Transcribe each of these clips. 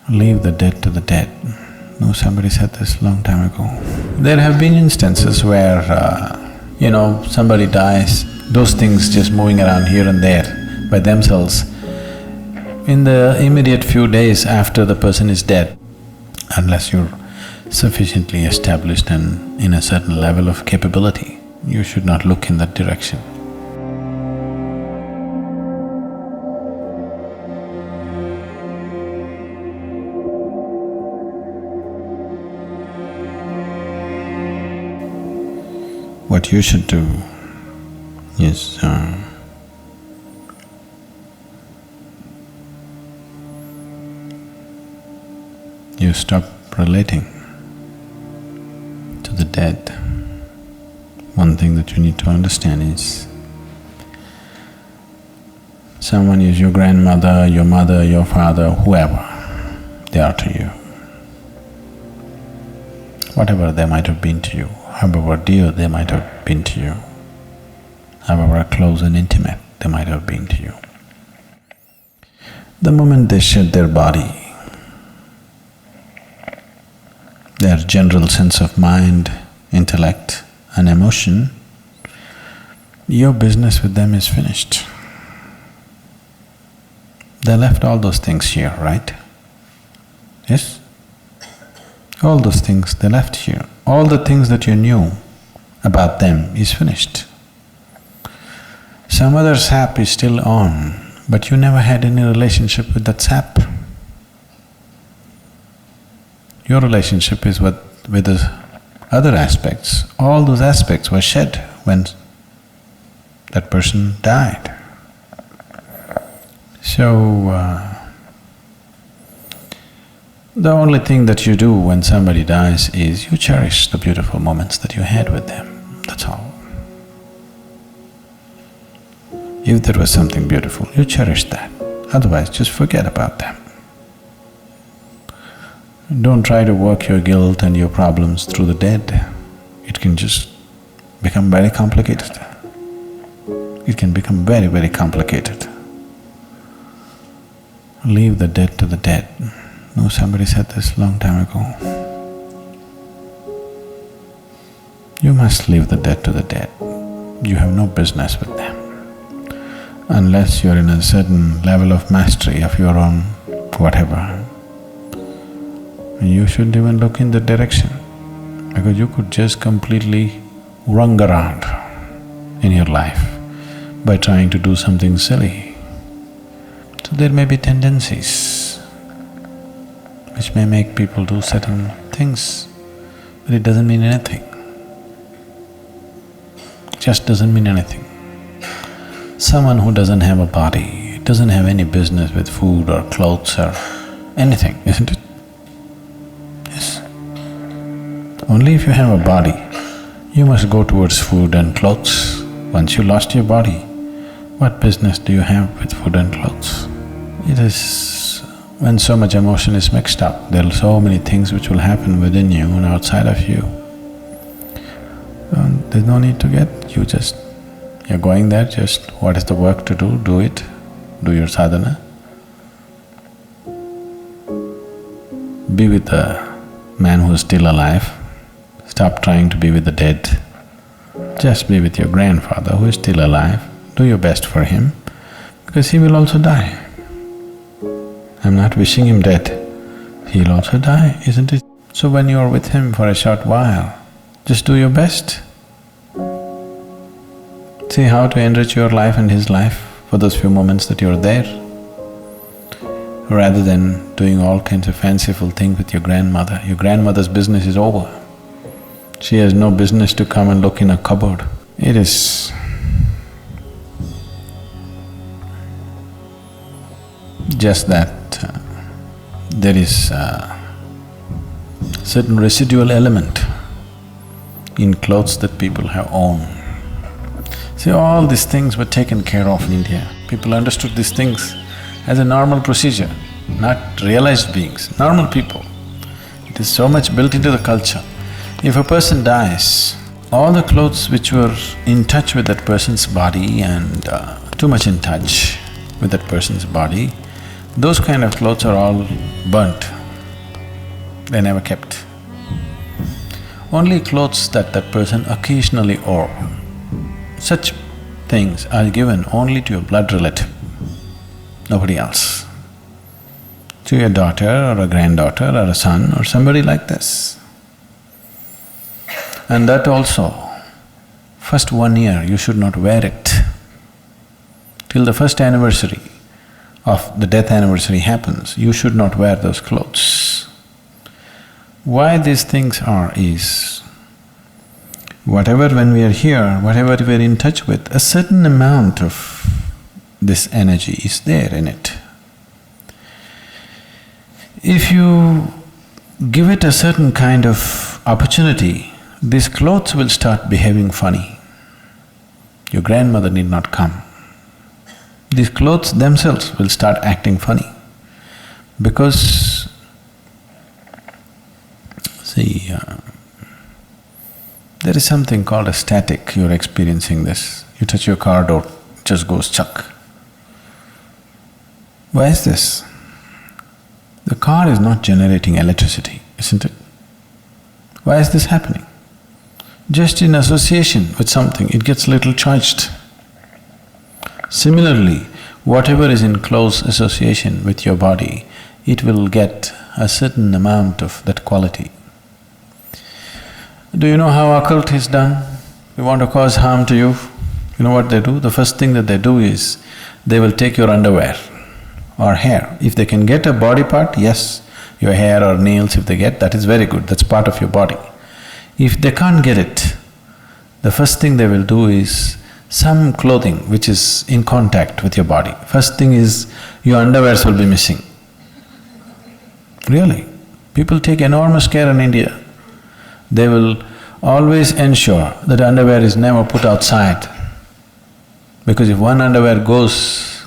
Leave the dead to the dead. No, somebody said this long time ago. There have been instances where, somebody dies, those things just moving around here and there by themselves. In the immediate few days after the person is dead, unless you're sufficiently established and in a certain level of capability, you should not look in that direction. What you should do is, you stop relating to the dead. One thing that you need to understand is, someone is your grandmother, your mother, your father, whoever they are to you. Whatever they might have been to you, however dear they might have been to you, however close and intimate they might have been to you. The moment they shed their body, their general sense of mind, intellect and emotion, your business with them is finished. They left all those things here, right? Yes? All those things they left here. All the things that you knew about them is finished. Some other sap is still on, but you never had any relationship with that sap. Your relationship is with the other aspects. All those aspects were shed when that person died. So, the only thing that you do when somebody dies is you cherish the beautiful moments that you had with them, that's all. If there was something beautiful, you cherish that, otherwise just forget about them. Don't try to work your guilt and your problems through the dead. It can just become very complicated. It can become very, very complicated. Leave the dead to the dead. No, somebody said this long time ago. You must leave the dead to the dead. You have no business with them. Unless you're in a certain level of mastery of your own whatever, you shouldn't even look in the direction, because you could just completely run around in your life by trying to do something silly. So there may be tendencies which may make people do certain things, but it doesn't mean anything. It just doesn't mean anything. Someone who doesn't have a body doesn't have any business with food or clothes or anything, isn't it? Yes. Only if you have a body, you must go towards food and clothes. Once you lost your body, what business do you have with food and clothes? It is… when so much emotion is mixed up, there are so many things which will happen within you and outside of you. There's no need to get… you're going there, just what is the work to do it, do your sadhana. Be with the man who is still alive, stop trying to be with the dead. Just be with your grandfather who is still alive, do your best for him, because he will also die. I'm not wishing him dead, he'll also die, isn't it? So when you're with him for a short while, just do your best. See how to enrich your life and his life for those few moments that you're there, rather than doing all kinds of fanciful things with your grandmother. Your grandmother's business is over. She has no business to come and look in a cupboard. It is… just that there is a certain residual element in clothes that people have owned. See, all these things were taken care of in India. People understood these things as a normal procedure, not realized beings, normal people. It is so much built into the culture. If a person dies, all the clothes which were in touch with that person's body and too much in touch with that person's body, those kind of clothes are all burnt. They never kept. Only clothes that that person occasionally wore, such things are given only to your blood relative, nobody else. To your daughter or a granddaughter or a son or somebody like this. And that also, first 1 year you should not wear it. Till the first anniversary of the death anniversary happens, you should not wear those clothes. Why these things are is, whatever when we are here, whatever we are in touch with, a certain amount of this energy is there in it. If you give it a certain kind of opportunity, these clothes will start behaving funny. Your grandmother need not come. These clothes themselves will start acting funny because, see, there is something called a static, you're experiencing this. You touch your car door, it just goes chuck. Why is this? The car is not generating electricity, isn't it? Why is this happening? Just in association with something, it gets little charged. Similarly, whatever is in close association with your body, it will get a certain amount of that quality. Do you know how occult is done? You want to cause harm to you, you know what they do? The first thing that they do is, they will take your underwear or hair. If they can get a body part, yes, your hair or nails if they get, that is very good, that's part of your body. If they can't get it, the first thing they will do is some clothing which is in contact with your body. First thing is, your underwears will be missing. Really, people take enormous care in India. They will always ensure that underwear is never put outside. Because if one underwear goes,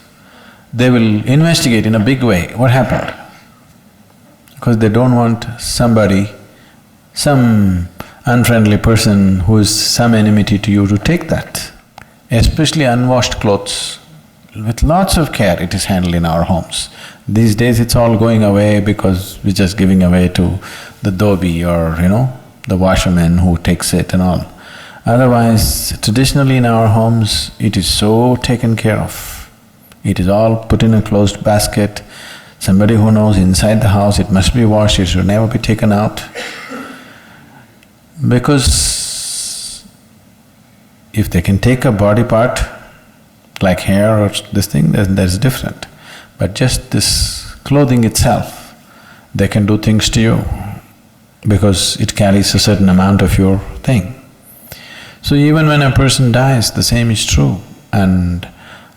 they will investigate in a big way, what happened? Because they don't want somebody, some unfriendly person who is some enmity to you to take that. Especially unwashed clothes, with lots of care it is handled in our homes. These days it's all going away because we're just giving away to the dhobi or, the washerman who takes it and all. Otherwise, traditionally in our homes, it is so taken care of. It is all put in a closed basket. Somebody who knows inside the house, it must be washed, it should never be taken out. Because if they can take a body part, like hair or this thing, then that's different. But just this clothing itself, they can do things to you because it carries a certain amount of your thing. So even when a person dies, the same is true, and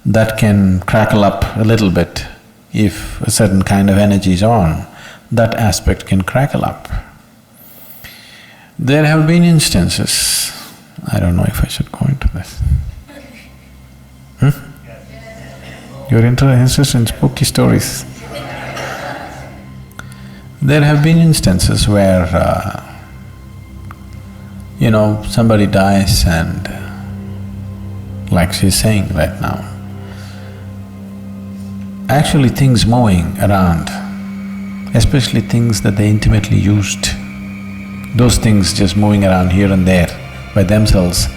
that can crackle up a little bit. If a certain kind of energy is on, that aspect can crackle up. There have been instances, I don't know if I should go into this. You're interested in spooky stories? There have been instances where, somebody dies and, like she's saying right now, actually things moving around, especially things that they intimately used, those things just moving around here and there by themselves.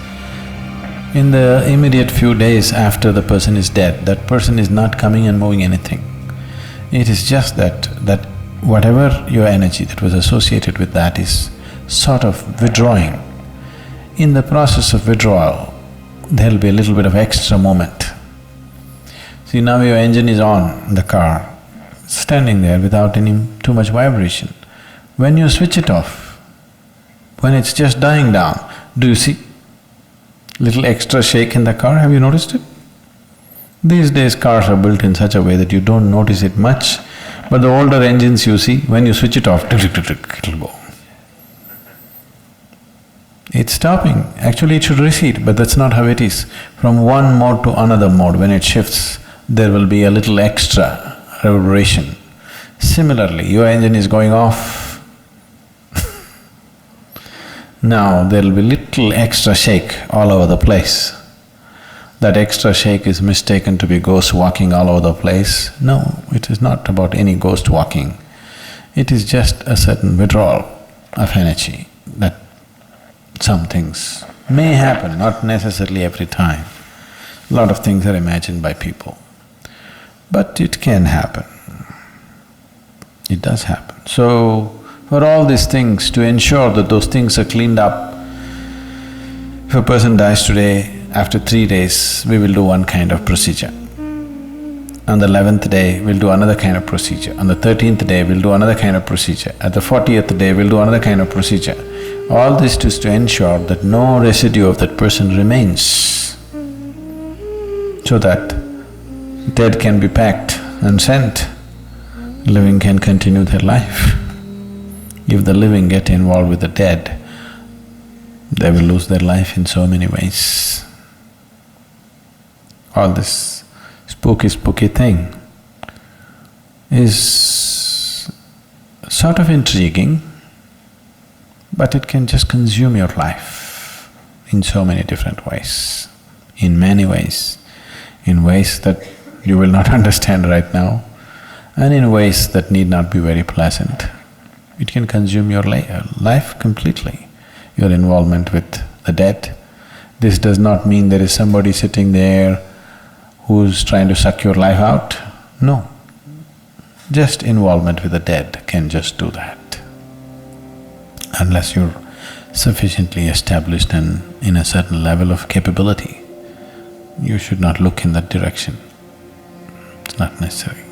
In the immediate few days after the person is dead, that person is not coming and moving anything. It is just that whatever your energy that was associated with that is sort of withdrawing. In the process of withdrawal, there'll be a little bit of extra movement. See, now your engine is on, the car, standing there without any too much vibration. When you switch it off, when it's just dying down, do you see little extra shake in the car? Have you noticed it? These days cars are built in such a way that you don't notice it much, but the older engines you see, when you switch it off, it'll go. It's stopping. Actually it should recede, but that's not how it is. From one mode to another mode, when it shifts, there will be a little extra reverberation. Similarly, your engine is going off. Now there'll be little extra shake all over the place. That extra shake is mistaken to be ghost walking all over the place. No, it is not about any ghost walking. It is just a certain withdrawal of energy that some things may happen, not necessarily every time. A lot of things are imagined by people, but it can happen. It does happen. So, for all these things, to ensure that those things are cleaned up, if a person dies today, after 3 days, we will do one kind of procedure. On the 11th day, we'll do another kind of procedure. On the 13th day, we'll do another kind of procedure. At the 40th day, we'll do another kind of procedure. All this is to ensure that no residue of that person remains, so that dead can be packed and sent, living can continue their life. If the living get involved with the dead, they will lose their life in so many ways. All this spooky thing is sort of intriguing, but it can just consume your life in so many different ways, in many ways, in ways that you will not understand right now, and in ways that need not be very pleasant. It can consume your life completely, your involvement with the dead. This does not mean there is somebody sitting there who's trying to suck your life out. No. Just involvement with the dead can just do that. Unless you're sufficiently established and in a certain level of capability, you should not look in that direction. It's not necessary.